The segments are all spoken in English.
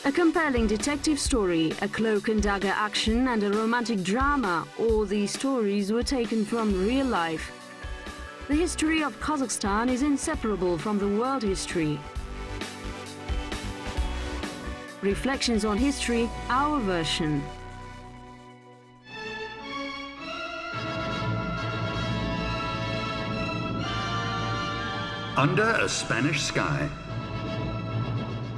A compelling detective story, a cloak and dagger action, and a romantic drama, all these stories were taken from real life. The history of Kazakhstan is inseparable from the world history. Reflections on history, our version. Under a Spanish sky.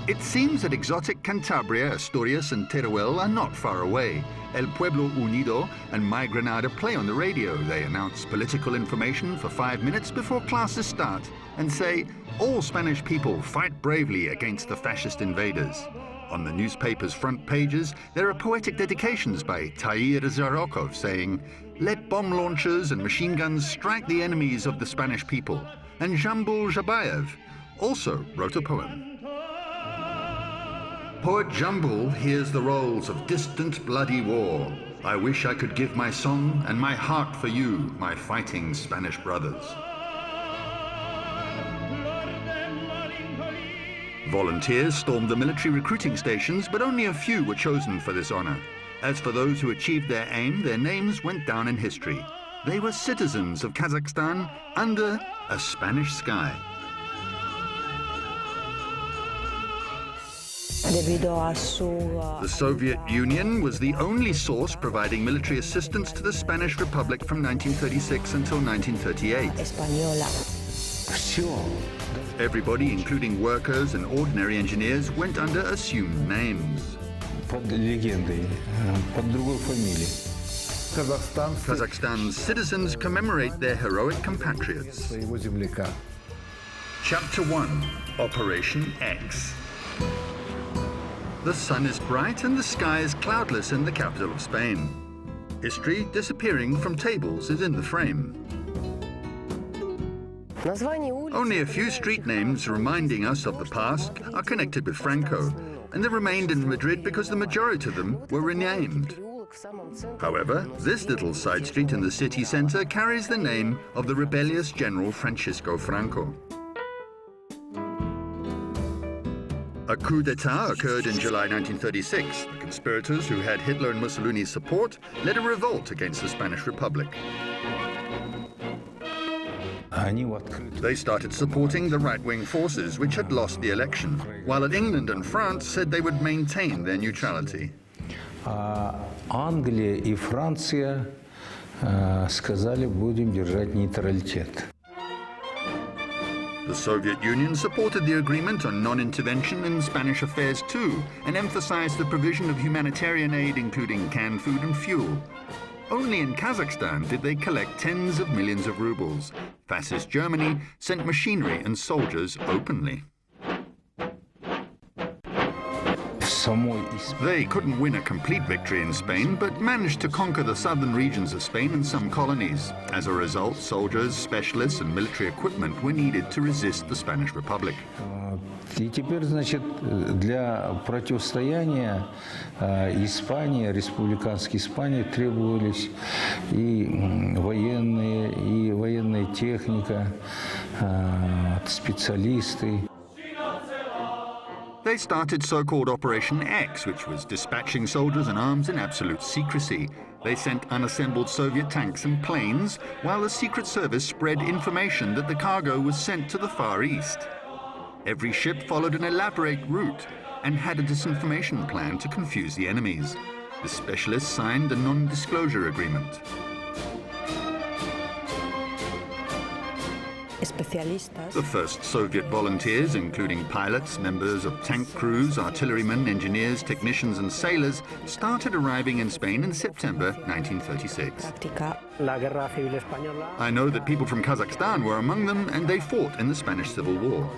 It seems that exotic Cantabria, Asturias and Teruel are not far away. El Pueblo Unido and My Grenada play on the radio. They announce political information for 5 minutes before classes start and say, all Spanish people fight bravely against the fascist invaders. On the newspaper's front pages, there are poetic dedications by Tahir Zarokov saying, let bomb launchers and machine guns strike the enemies of the Spanish people. And Jambul Jabayev also wrote a poem. Poet Jambul hears the rolls of distant bloody war. I wish I could give my song and my heart for you, my fighting Spanish brothers. Volunteers stormed the military recruiting stations, but only a few were chosen for this honor. As for those who achieved their aim, their names went down in history. They were citizens of Kazakhstan under a Spanish sky. The Soviet Union was the only source providing military assistance to the Spanish Republic from 1936 until 1938. Everybody, including workers and ordinary engineers, went under assumed names. Kazakhstan's citizens commemorate their heroic compatriots. Chapter 1, Operation X. The sun is bright and the sky is cloudless in the capital of Spain. History disappearing from tables is in the frame. Only a few street names reminding us of the past are connected with Franco, and they remained in Madrid because the majority of them were renamed. However, this little side street in the city center carries the name of the rebellious General Francisco Franco. A coup d'etat occurred in July 1936. The conspirators, who had Hitler and Mussolini's support, led a revolt against the Spanish Republic. They started supporting the right-wing forces, which had lost the election, while England and France said they would maintain their neutrality. Англия и Франция сказали, будем держать нейтралитет. The Soviet Union supported the agreement on non-intervention in Spanish affairs too, and emphasized the provision of humanitarian aid, including canned food and fuel. Only in Kazakhstan did they collect tens of millions of rubles. Fascist Germany sent machinery and soldiers openly. They couldn't win a complete victory in Spain, but managed to conquer the southern regions of Spain and some colonies. As a result, soldiers, specialists, and military equipment were needed to resist the Spanish Republic. И теперь, значит, для противостояния Испании, республиканской Испании, требовались и военная техника, специалисты. They started so-called Operation X, which was dispatching soldiers and arms in absolute secrecy. They sent unassembled Soviet tanks and planes, while the Secret Service spread information that the cargo was sent to the Far East. Every ship followed an elaborate route and had a disinformation plan to confuse the enemies. The specialists signed a non-disclosure agreement. The first Soviet volunteers, including pilots, members of tank crews, artillerymen, engineers, technicians and sailors, started arriving in Spain in September 1936. I know that people from Kazakhstan were among them, and they fought in the Spanish Civil War.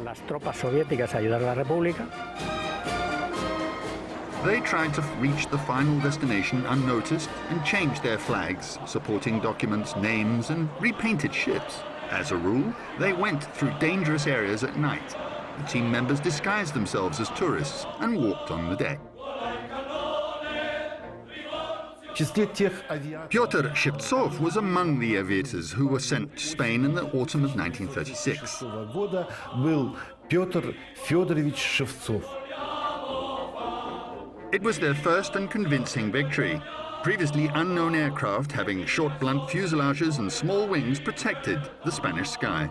They tried to reach the final destination unnoticed and changed their flags, supporting documents, names, and repainted ships. As a rule, they went through dangerous areas at night. The team members disguised themselves as tourists and walked on the deck. Pyotr Shevtsov was among the aviators who were sent to Spain in the autumn of 1936. It was their first and convincing victory. Previously unknown aircraft having short, blunt fuselages and small wings protected the Spanish sky.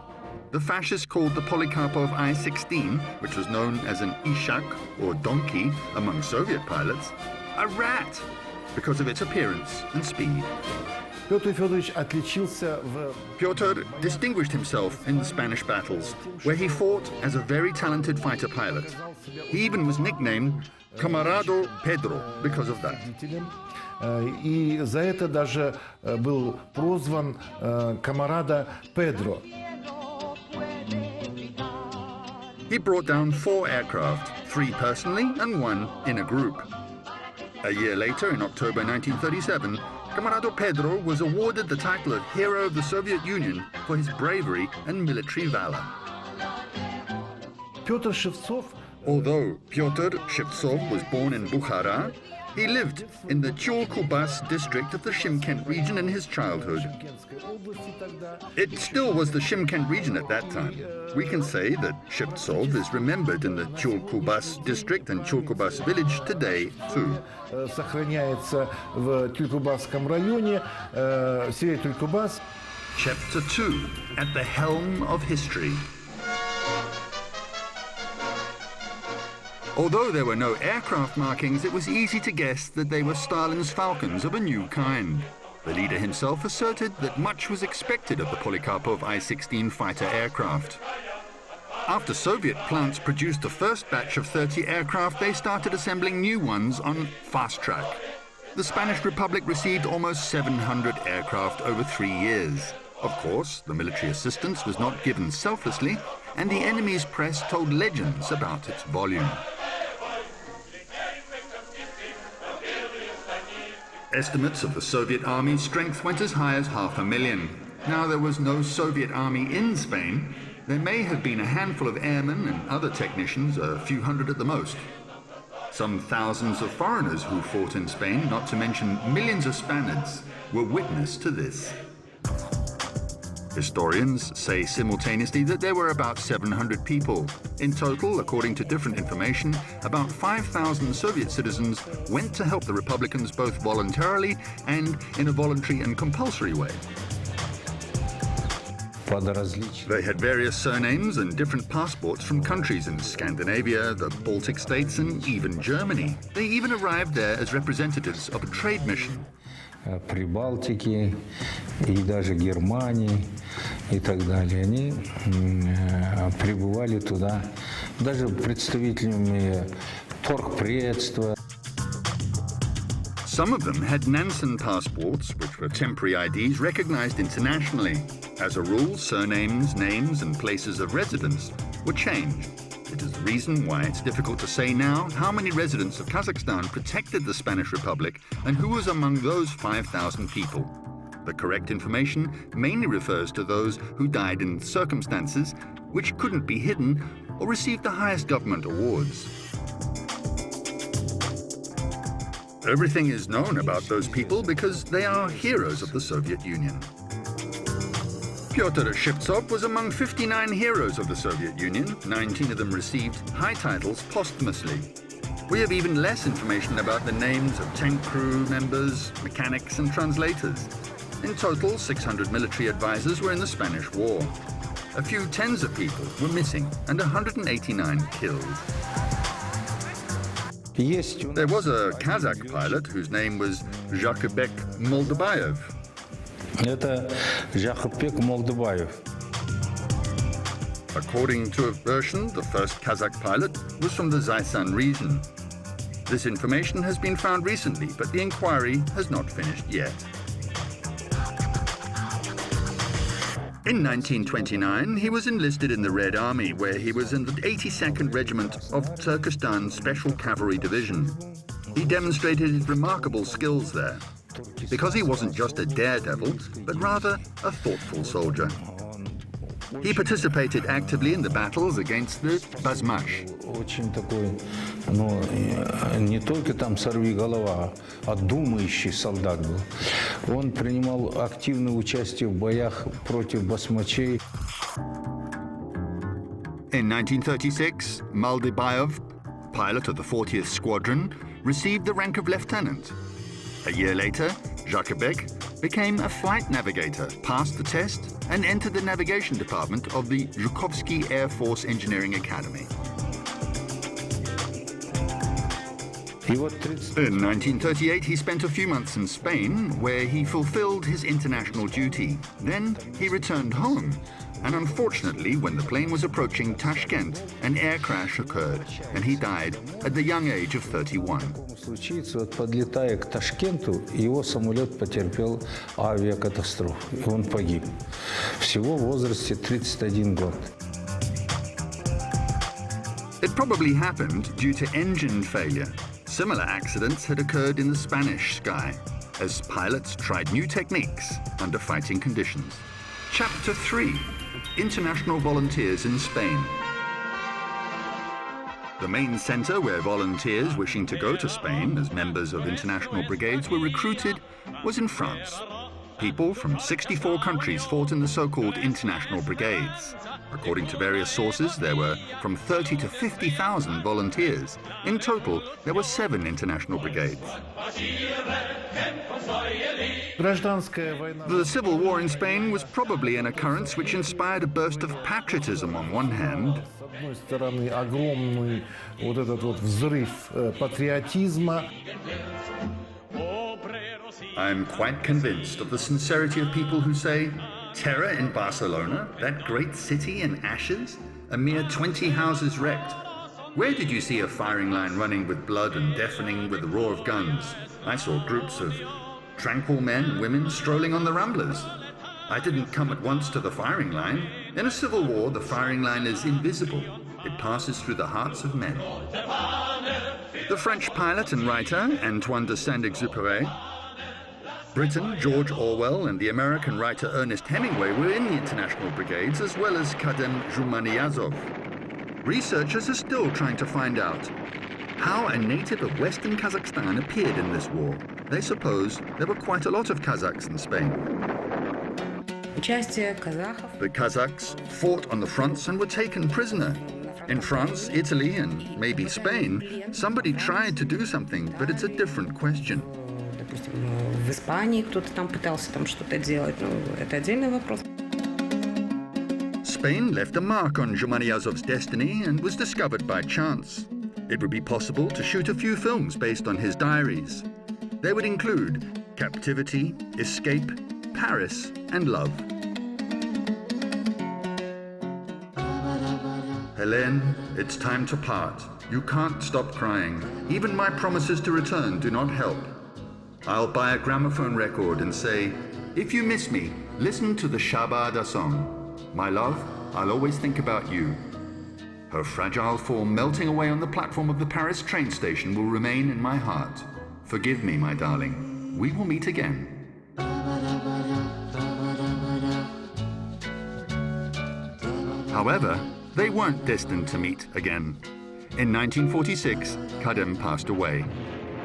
The fascists called the Polikarpov I-16, which was known as an ishak or donkey among Soviet pilots, a rat because of its appearance and speed. Pyotr distinguished himself in the Spanish battles, where he fought as a very talented fighter pilot. He even was nicknamed Camarado Pedro because of that. И за это даже был прозван Камарада Педро. He brought down 4 aircraft, 3 personally and 1 in a group. A year later, in October 1937, Camarado Pedro was awarded the title of Hero of the Soviet Union for his bravery and military valor. Although Pyotr Shevtsov was born in Bukhara, he lived in the Chulkubas district of the Shymkent region in his childhood. It still was the Shymkent region at that time. We can say that Shevtsov is remembered in the Chulkubas district and Chulkubas village today too. Сохраняется в Тюлькубасском районе, селе Тюлькубас. Chapter 2, at the helm of history. Although there were no aircraft markings, it was easy to guess that they were Stalin's Falcons of a new kind. The leader himself asserted that much was expected of the Polikarpov I-16 fighter aircraft. After Soviet plants produced the first batch of 30 aircraft, they started assembling new ones on fast track. The Spanish Republic received almost 700 aircraft over 3 years. Of course, the military assistance was not given selflessly, and the enemy's press told legends about its volume. Estimates of the Soviet army's strength went as high as 500,000. Now, there was no Soviet army in Spain. There may have been a handful of airmen and other technicians, a few hundred at the most. Some thousands of foreigners who fought in Spain, not to mention millions of Spaniards, were witness to this. Historians say simultaneously that there were about 700 people. In total, according to different information, about 5,000 Soviet citizens went to help the Republicans both voluntarily and in a voluntary and compulsory way. They had various surnames and different passports from countries in Scandinavia, the Baltic states, and even Germany. They even arrived there as representatives of a trade mission. Прибалтики и даже Германии и так далее. Они прибывали туда, даже представителями торгпредства. Some of them had Nansen passports, which were temporary IDs recognized internationally. As a rule, surnames, names, and places of residence were changed. It is the reason why it's difficult to say now how many residents of Kazakhstan protected the Spanish Republic and who was among those 5,000 people. The correct information mainly refers to those who died in circumstances which couldn't be hidden or received the highest government awards. Everything is known about those people because they are heroes of the Soviet Union. Pyotr Shevtsov was among 59 heroes of the Soviet Union. 19 of them received high titles posthumously. We have even less information about the names of tank crew members, mechanics, and translators. In total, 600 military advisors were in the Spanish War. A few tens of people were missing and 189 killed. There was a Kazakh pilot whose name was Jibek Moldabayev. Это Жахопек Молдобаев. According to a version, the first Kazakh pilot was from the Zaysan region. This information has been found recently, but the inquiry has not finished yet. In 1929, he was enlisted in the Red Army, where he was in the 82nd Regiment of Turkestan Special Cavalry Division. He demonstrated his remarkable skills there, because he wasn't just a daredevil, but rather a thoughtful soldier. He participated actively in the battles against the Basmash. Очень такой, ну, не только там сорвиголова, а думающий солдат был. Он принимал активное участие в боях против басмачей. In 1936, Moldabayev pilot of the 40th Squadron, received the rank of lieutenant. A year later, Jibek became a flight navigator, passed the test, and entered the navigation department of the Zhukovsky Air Force Engineering Academy. In 1938, he spent a few months in Spain, where he fulfilled his international duty. Then he returned home, and unfortunately, when the plane was approaching Tashkent, an air crash occurred, and he died at the young age of 31. Подлетая к Ташкенту, его самолет потерпел авиакатастрофу, и он погиб. Всего в возрасте 31 год. It probably happened due to engine failure. Similar accidents had occurred in the Spanish sky, as pilots tried new techniques under fighting conditions. Chapter 3: International Volunteers in Spain. The main center where volunteers wishing to go to Spain as members of international brigades were recruited was in France. People from 64 countries fought in the so-called international brigades. According to various sources, there were from 30 to 50,000 volunteers. In total, there were 7 international brigades. The civil war in Spain was probably an occurrence which inspired a burst of patriotism on one hand, I'm quite convinced of the sincerity of people who say, terror in Barcelona, that great city in ashes, a mere 20 houses wrecked. Where did you see a firing line running with blood and deafening with the roar of guns? I saw groups of tranquil men and women strolling on the Ramblers. I didn't come at once to the firing line. In a civil war, the firing line is invisible. It passes through the hearts of men. The French pilot and writer Antoine de Saint-Exupéry, Britain, George Orwell, and the American writer Ernest Hemingway were in the international brigades, as well as Kadem Zhumaniyazov. Researchers are still trying to find out how a native of Western Kazakhstan appeared in this war. They suppose there were quite a lot of Kazakhs in Spain. The Kazakhs fought on the fronts and were taken prisoner. In France, Italy, and maybe Spain, somebody tried to do something, but it's a different question. В Испании кто-то там пытался там что-то делать, но это отдельный вопрос. Spain left a mark on Zhumaniyazov's destiny and was discovered by chance. It would be possible to shoot a few films based on his diaries. They would include Captivity, Escape, Paris, and Love. Helene, it's time to part. You can't stop crying. Even my promises to return do not help. I'll buy a gramophone record and say, if you miss me, listen to the Shabada song. My love, I'll always think about you. Her fragile form melting away on the platform of the Paris train station will remain in my heart. Forgive me, my darling. We will meet again. However, they weren't destined to meet again. In 1946, Kadem passed away.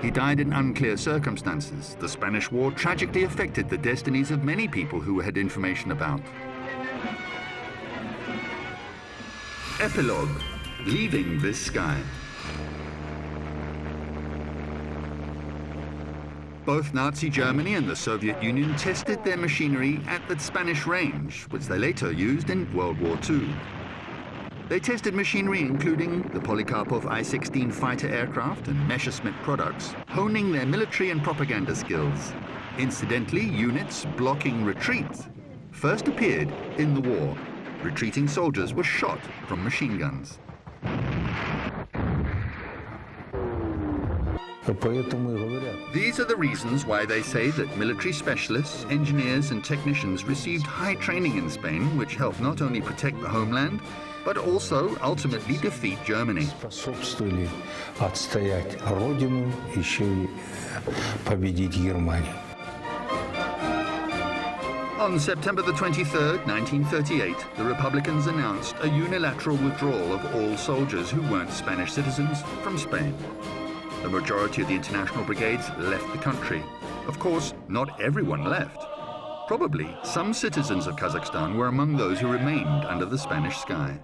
He died in unclear circumstances. The Spanish War tragically affected the destinies of many people who had information about. Epilogue: Leaving this sky. Both Nazi Germany and the Soviet Union tested their machinery at the Spanish range, which they later used in World War II. They tested machinery including the Polikarpov I-16 fighter aircraft and Messerschmitt products, honing their military and propaganda skills. Incidentally, units blocking retreat first appeared in the war. Retreating soldiers were shot from machine guns. These are the reasons why they say that military specialists, engineers and technicians received high training in Spain, which helped not only protect the homeland, but also ultimately defeat Germany. Способствовали отстоять родину, еще и победить Германию. On September the 23rd, 1938, the Republicans announced a unilateral withdrawal of all soldiers who weren't Spanish citizens from Spain. The majority of the international brigades left the country. Of course, not everyone left. Probably some citizens of Kazakhstan were among those who remained under the Spanish sky.